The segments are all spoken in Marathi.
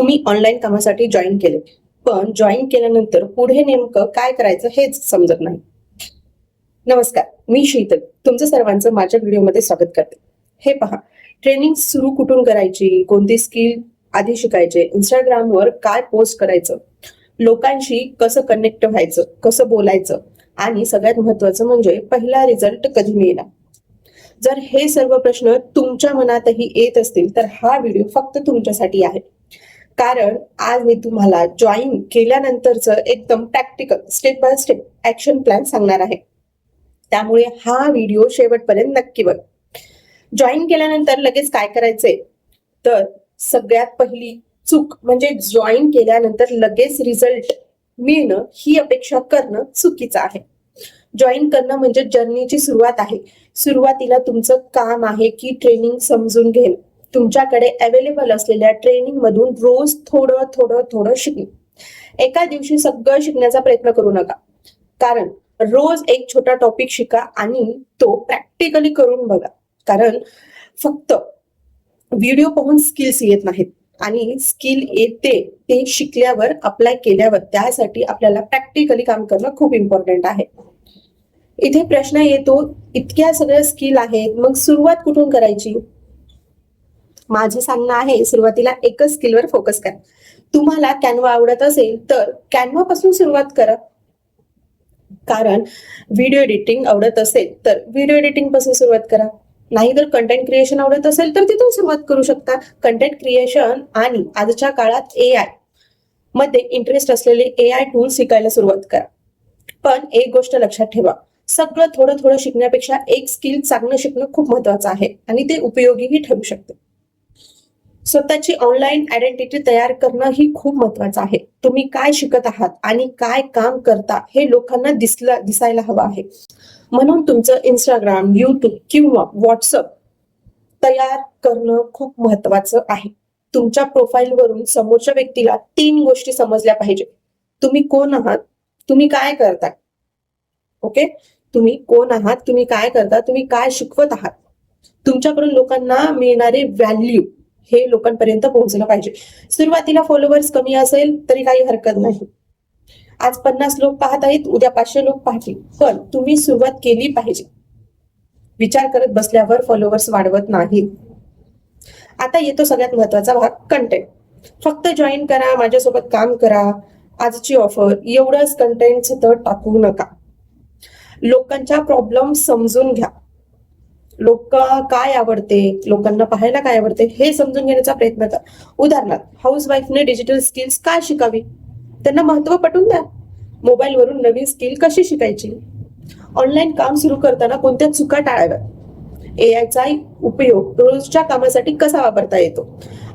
तुम्ही ऑनलाईन कामासाठी जॉईन केले, पण जॉईन केल्यानंतर पुढे नेमकं काय करायचं हेच समजत नाही. नमस्कार, मी शीतल तुमचं सर्वांचं माझ्या व्हिडिओमध्ये स्वागत करते. हे पहा, ट्रेनिंग सुरू कुठून करायची, कोणती स्किल आधी शिकायचे, इंस्टाग्रामवर काय पोस्ट करायचं, लोकांशी कसं कनेक्ट व्हायचं, कसं बोलायचं आणि सगळ्यात महत्वाचं म्हणजे पहिला रिझल्ट कधी मिळणार. जर हे सर्व प्रश्न तुमच्या मनातही येत असतील तर हा व्हिडिओ फक्त तुमच्यासाठी आहे. कारण आज मी तुम्हाला जॉईन केल्यानंतरचं एकदम practical step by step action plan सांगणार आहे. त्यामुळे हा व्हिडिओ शेवटपर्यंत नक्की बघा. जॉईन केल्यानंतर लगेच काय करायचंय, तर सगळ्यात पहिली चूक म्हणजे जॉईन केल्यानंतर लगेच रिझल्ट मिळणं ही अपेक्षा करणं चुकीचं आहे. जॉईन करणं म्हणजे जर्नीची सुरुवात आहे. सुरुवातीला तुमचं काम आहे की ट्रेनिंग समजून घेणं, तुमच्याकडे अवेलेबल असलेल्या ट्रेनिंग मधून रोज थोडं थोडं थोडं शिकणे. एका दिवशी सगळं शिकण्याचा प्रयत्न करू नका, कारण रोज एक छोटा टॉपिक शिका आणि तो प्रॅक्टिकली करून बघा. कारण फक्त व्हिडिओ पाहून स्किल्स येत नाहीत, आणि स्किल येते ते शिकल्यावर अप्लाय केल्यावर त्यासाठी आपल्याला प्रॅक्टिकली काम करणं खूप इम्पॉर्टंट आहे. इथे प्रश्न येतो, इतक्या सगळ्या स्किल आहेत, मग सुरुवात कुठून करायची? माझं सांगणं आहे, सुरुवातीला एकच स्किलवर फोकस करा. तुम्हाला कॅनवा आवडत असेल तर कॅनवा पासून सुरुवात करा. कारण व्हिडिओ एडिटिंग आवडत असेल तर व्हिडिओ एडिटिंग पासून सुरुवात करा. नाही तर कंटेंट क्रिएशन आवडत असेल तर तिथून सुरुवात करू शकता. कंटेंट क्रिएशन आणि आजच्या काळात AI मध्ये इंटरेस्ट असलेले AI टूल शिकायला सुरुवात करा. पण एक गोष्ट लक्षात ठेवा, सगळं थोडं थोडं शिकण्यापेक्षा एक स्किल चांगलं शिकणं खूप महत्वाचं आहे आणि ते उपयोगीही ठरू शकते. स्वतःची ऑनलाईन आयडेंटिटी तयार करणं ही खूप महत्वाचं आहे. तुम्ही काय शिकत आहात आणि काय काम करता हे लोकांना दिसायला हवं आहे. म्हणून तुमचं इंस्टाग्राम, युट्यूब किंवा व्हॉट्सअप तयार करणं खूप महत्वाचं आहे. तुमच्या प्रोफाईल वरून समोरच्या व्यक्तीला 3 गोष्टी समजल्या पाहिजे. तुम्ही कोण आहात, तुम्ही काय करता, ओके, तुम्ही कोण आहात, तुम्ही काय करता, तुम्ही काय शिकवत आहात, तुमच्याकडून लोकांना मिळणारे व्हॅल्यू हे लोकांपर्यंत पोहोचलं पाहिजे. सुरुवातीला फॉलोअर्स कमी असेल तरी काही हरकत नाही. आज 50 लोक पाहत आहेत, उद्या 500 लोक पाहतील, पण तुम्ही सुरुवात केली पाहिजे. विचार करत बसल्यावर फॉलोअर्स वाढवत नाहीत. आता येतो सगळ्यात महत्वाचा भाग, कंटेंट. फक्त जॉईन करा, माझ्यासोबत काम करा, आजची ऑफर एवढंच कंटेंट तर टाकू नका. लोकांच्या प्रॉब्लेम समजून घ्या. लोक काय आवडते, लोकांना पाहायला काय आवडते हे समजून घेण्याचा प्रयत्न करा. उदाहरणार्थ, हाऊसवाईफने डिजिटल स्किल्स काय शिकावी, त्यांना महत्व पटवून द्या. मोबाईल वरून नवीन स्किल कशी शिकायची, ऑनलाईन काम सुरू करताना कोणत्या चुका टाळाव्या, AIचा उपयोग रोजच्या कामासाठी कसा वापरता येतो.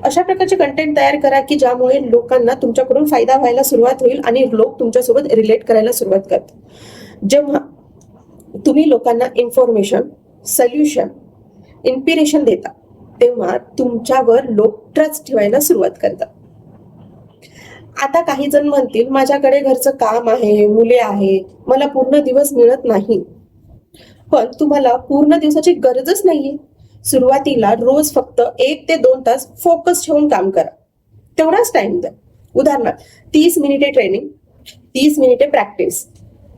अशा प्रकारचे कंटेंट तयार करा की ज्यामुळे लोकांना तुमच्याकडून फायदा व्हायला सुरुवात होईल आणि लोक तुमच्यासोबत रिलेट करायला सुरुवात करतात. जेव्हा तुम्ही लोकांना इन्फॉर्मेशन, सोल्युशन, इन्स्पिरेशन देता तेव्हा तुमच्यावर लोक ट्रस्ट ठेवायला सुरुवात करतात. आता काही जण म्हणतील, माझ्याकडे घरचं काम आहे, मुले आहे, मला पूर्ण दिवस मिळत नाही. पण तुम्हाला पूर्ण दिवसाची गरजच नाहीये. सुरुवातीला रोज फक्त 1 ते 2 तास फोकस ठेवून काम करा, तेवढाच टाइम द्या. उदाहरणार्थ, 30 मिनिटे ट्रेनिंग, 30 मिनिटे प्रॅक्टिस,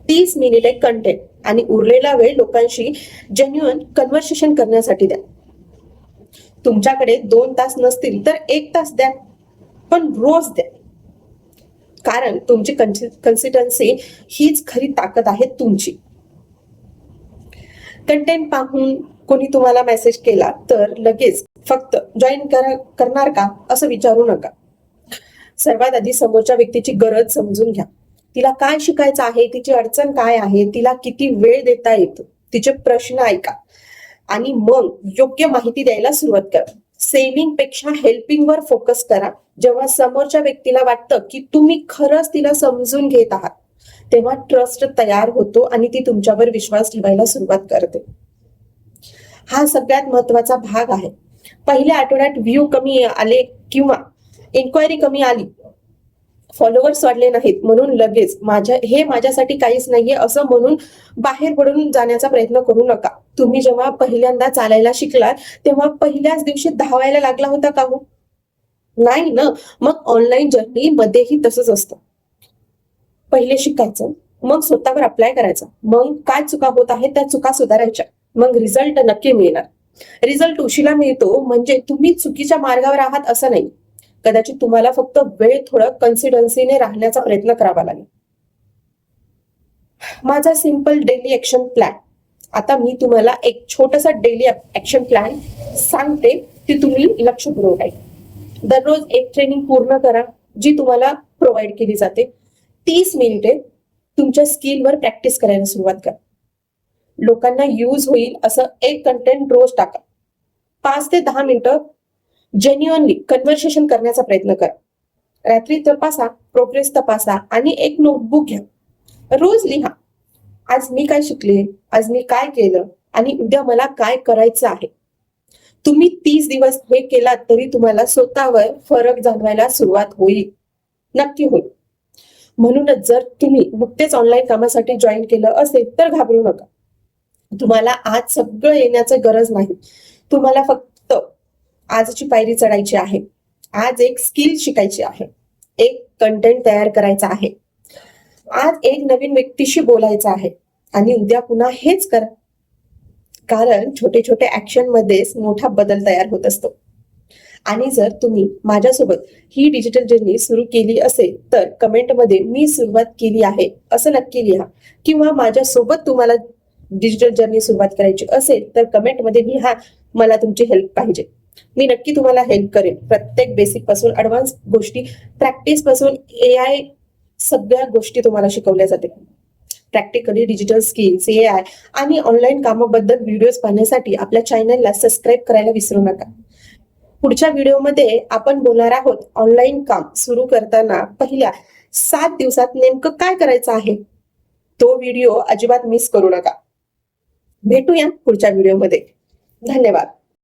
30 मिनिटे कंटेंट आणि उरलेला वेळ लोकांशी जेन्युइन कन्व्हर्सेशन करण्यासाठी द्या. तुमच्याकडे 2 तास नसतील तर 1 तास द्या, पण रोज द्या. कारण तुमची कन्सिस्टन्सी हीच खरी ताकद आहे तुमची. कंटेंट पाहून कोणी तुम्हाला मेसेज केला तर लगेच फक्त जॉईन करणार का असं विचारू नका. सर्वात आधी समोरच्या व्यक्तीची गरज समजून घ्या. तिला काय शिकायचं आहे, तिची अडचण काय आहे, तिला किती वेळ देता येतो, तिचे प्रश्न ऐका आणि मग योग्य माहिती द्यायला सुरुवात करा. सेलिंग पेक्षा हेल्पिंग वर फोकस करा. जेव्हा समोरच्या व्यक्तीला वाटतं की तुम्ही खरंच तिला समजून घेत आहात तेव्हा ट्रस्ट तयार होतो आणि ती तुमच्यावर विश्वास ठेवायला सुरुवात करते. हा सगळ्यात महत्वाचा भाग आहे. पहिल्या आठवड्यात व्ह्यू कमी आले किंवा इन्क्वायरी कमी आली, फॉलोअर्स वाढले नाहीत म्हणून लगेच माझ्यासाठी काहीच नाहीये असं म्हणून बाहेर पडून जाण्याचा प्रयत्न करू नका. तुम्ही जेव्हा पहिल्यांदा चालायला शिकलात तेव्हा पहिल्याच दिवशी धावायला लागला होता का हो? नाही ना. मग ऑनलाईन जर्नी मध्येही तसंच असतं. पहिले शिकायचं, मग स्वतःवर अप्लाय करायचं, मग काय चुका होत आहेत त्या चुका सुधारायच्या, मग रिझल्ट नक्की मिळणार. रिझल्ट उशिरा मिळतो म्हणजे तुम्ही चुकीच्या मार्गावर आहात असं नाही. कदाचित तुम्हाला फक्त वेळ थोडं कन्सिस्टन्सीने राहण्याचा प्रयत्न करावा लागेल. माझा सिंपल डेली ऍक्शन प्लॅन. आता मी तुम्हाला एक छोटासा डेली ऍक्शन प्लॅन सांगते, ती तुम्ही लक्षपूर्वक ऐका. दररोज एक ट्रेनिंग पूर्ण करा जी तुम्हाला प्रोव्हाइड केली जाते. 30 मिनिटे तुमच्या स्किलवर प्रॅक्टिस करायला सुरुवात करा. लोकांना यूज होईल असं एक कंटेंट रोज टाका. 5 ते 10 मिनिटं जेन्युअनली कन्व्हर्सेशन करण्याचा प्रयत्न करा. रात्री तपासा, प्रोग्रेस तपासा आणि एक नोटबुक घ्या. रोज लिहा, आज मी काय शिकले, आज मी काय केलं आणि उद्या मला काय करायचं आहे. तुम्ही 30 दिवस हे केलात तरी तुम्हाला स्वतःवर फरक जाणवायला सुरुवात होईल, नक्की होईल. म्हणूनच जर तुम्ही नुकतेच ऑनलाईन कामासाठी जॉईन केलं असेल तर घाबरू नका. तुम्हाला आज सगळं येण्याची गरज नाही. तुम्हाला फक्त आजची पायरी चढायची आहे. आज एक स्किल शिकायची आहे, एक कंटेंट तयार करायचा आहे, आज एक नवीन व्यक्तीशी बोलायचं आहे आणि उद्या पुन्हा हेच करा. कारण छोटे छोटे ऍक्शन मध्येच मोठा बदल तयार होत असतो. आणि जर तुम्ही माझ्यासोबत ही डिजिटल जर्नी सुरू केली असेल तर कमेंटमध्ये मी सुरुवात केली आहे असं नक्की लिहा. किंवा माझ्यासोबत तुम्हाला डिजिटल जर्नी सुरुवात करायची असेल तर कमेंटमध्ये लिहा, मला तुमची हेल्प पाहिजे. मी नक्की तुम्हाला हेल्प करेन. प्रत्येक बेसिक पासून ऍडव्हान्स गोष्टी, प्रॅक्टिस पासून AI, सगळ्या गोष्टी तुम्हाला शिकवल्या जाते. प्रॅक्टिकली डिजिटल स्किल्स, AI आणि ऑनलाईन कामाबद्दल व्हिडिओज पाहण्यासाठी आपल्या चॅनलला सबस्क्राईब करायला विसरू नका. पुढच्या व्हिडिओमध्ये आपण बोलणार आहोत ऑनलाईन काम सुरू करताना पहिल्या 7 दिवसात नेमकं काय करायचं आहे. तो व्हिडिओ अजिबात मिस करू नका. भेटूया पुढच्या व्हिडिओमध्ये. धन्यवाद.